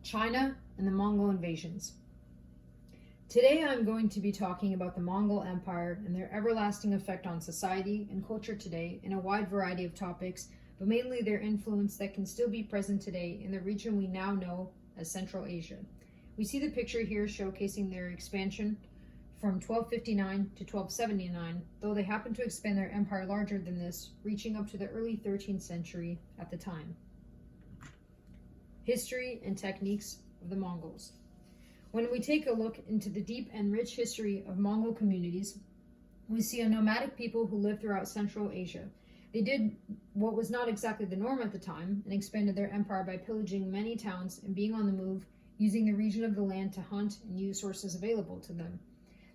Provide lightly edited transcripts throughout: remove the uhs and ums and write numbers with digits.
China and the Mongol invasions. Today I'm going to be talking about the Mongol Empire and their everlasting effect on society and culture today in a wide variety of topics, but mainly their influence that can still be present today in the region we now know as Central Asia. We see the picture here showcasing their expansion from 1259 to 1279, though they happened to expand their empire larger than this, reaching up to the early 13th century at the time. History and techniques of the Mongols. When we take a look into the deep and rich history of Mongol communities, we see a nomadic people who lived throughout Central Asia. They did what was not exactly the norm at the time and expanded their empire by pillaging many towns and being on the move, using the region of the land to hunt and use sources available to them.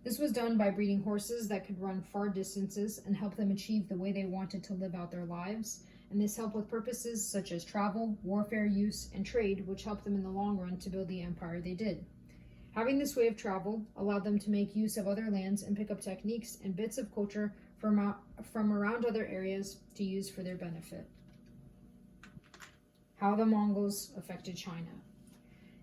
This was done by breeding horses that could run far distances and help them achieve the way they wanted to live out their lives, and this helped with purposes such as travel, warfare use, and trade, which helped them in the long run to build the empire they did. Having this way of travel allowed them to make use of other lands and pick up techniques and bits of culture from around other areas to use for their benefit. How the Mongols affected China.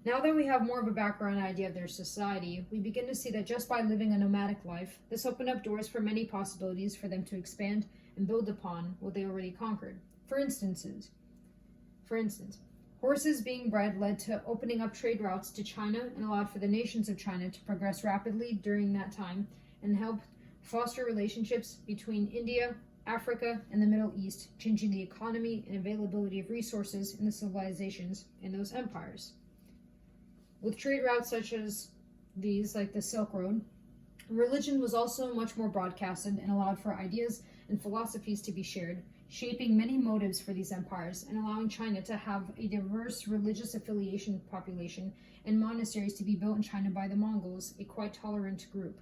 Now that we have more of a background idea of their society, we begin to see that just by living a nomadic life, this opened up doors for many possibilities for them to expand and build upon what they already conquered. For instance, horses being bred led to opening up trade routes to China and allowed for the nations of China to progress rapidly during that time and helped foster relationships between India, Africa, and the Middle East, changing the economy and availability of resources in the civilizations in those empires. With trade routes such as these, like the Silk Road, religion was also much more broadcasted and allowed for ideas and philosophies to be shared, shaping many motives for these empires and allowing China to have a diverse religious affiliation population and monasteries to be built in China by the Mongols, a quite tolerant group.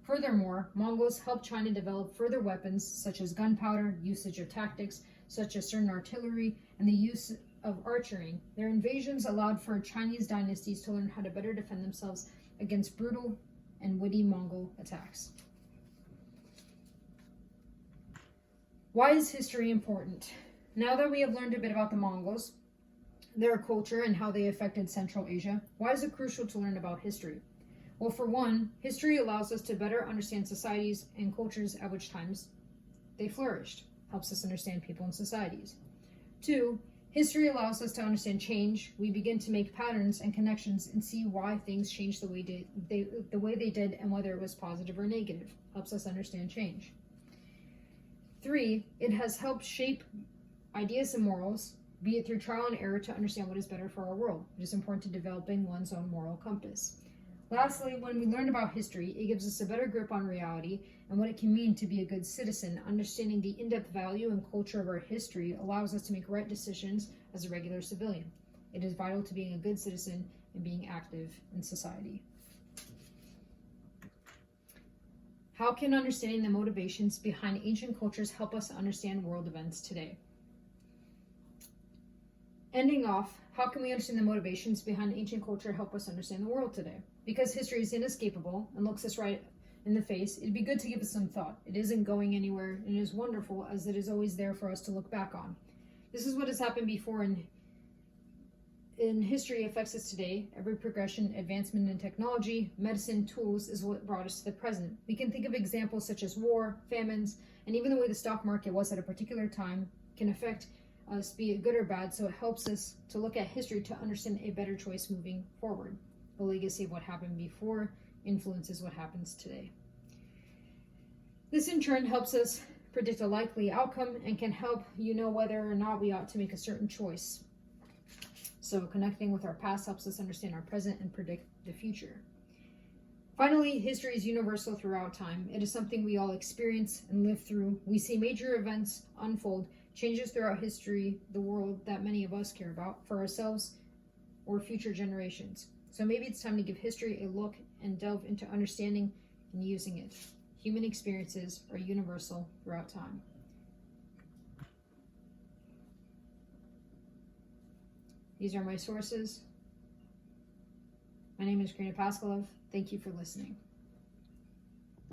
Furthermore, Mongols helped China develop further weapons such as gunpowder, usage of tactics such as certain artillery, and the use of archery. Their invasions allowed for Chinese dynasties to learn how to better defend themselves against brutal and witty Mongol attacks. Why is history important? Now that we have learned a bit about the Mongols, their culture, and how they affected Central Asia, why is it crucial to learn about history? Well, for one, history allows us to better understand societies and cultures at which times they flourished, helps us understand people and societies. Two, history allows us to understand change. We begin to make patterns and connections and see why things changed the way they did and whether it was positive or negative. Helps us understand change. Three, it has helped shape ideas and morals, be it through trial and error, to understand what is better for our world. It is important to developing one's own moral compass. Lastly, when we learn about history, it gives us a better grip on reality and what it can mean to be a good citizen. Understanding the in-depth value and culture of our history allows us to make right decisions as a regular civilian. It is vital to being a good citizen and being active in society. How can understanding the motivations behind ancient cultures help us to understand world events today? Ending off, how can we understand the motivations behind ancient culture help us understand the world today? Because history is inescapable and looks us right in the face, it'd be good to give it some thought. It isn't going anywhere, and it is wonderful as it is always there for us to look back on. This is what has happened before in history affects us today. Every progression, advancement in technology, medicine, tools is what brought us to the present. We can think of examples such as war, famines, and even the way the stock market was at a particular time can affect us, be it good or bad, so it helps us to look at history to understand a better choice moving forward. The legacy of what happened before influences what happens today. This in turn helps us predict a likely outcome and can help you know whether or not we ought to make a certain choice. So connecting with our past helps us understand our present and predict the future. Finally, history is universal throughout time. It is something we all experience and live through. We see major events unfold, changes throughout history, the world that many of us care about, for ourselves or future generations. So maybe it's time to give history a look and delve into understanding and using it. Human experiences are universal throughout time. These are my sources. My name is Karina Paskalov. Thank you for listening.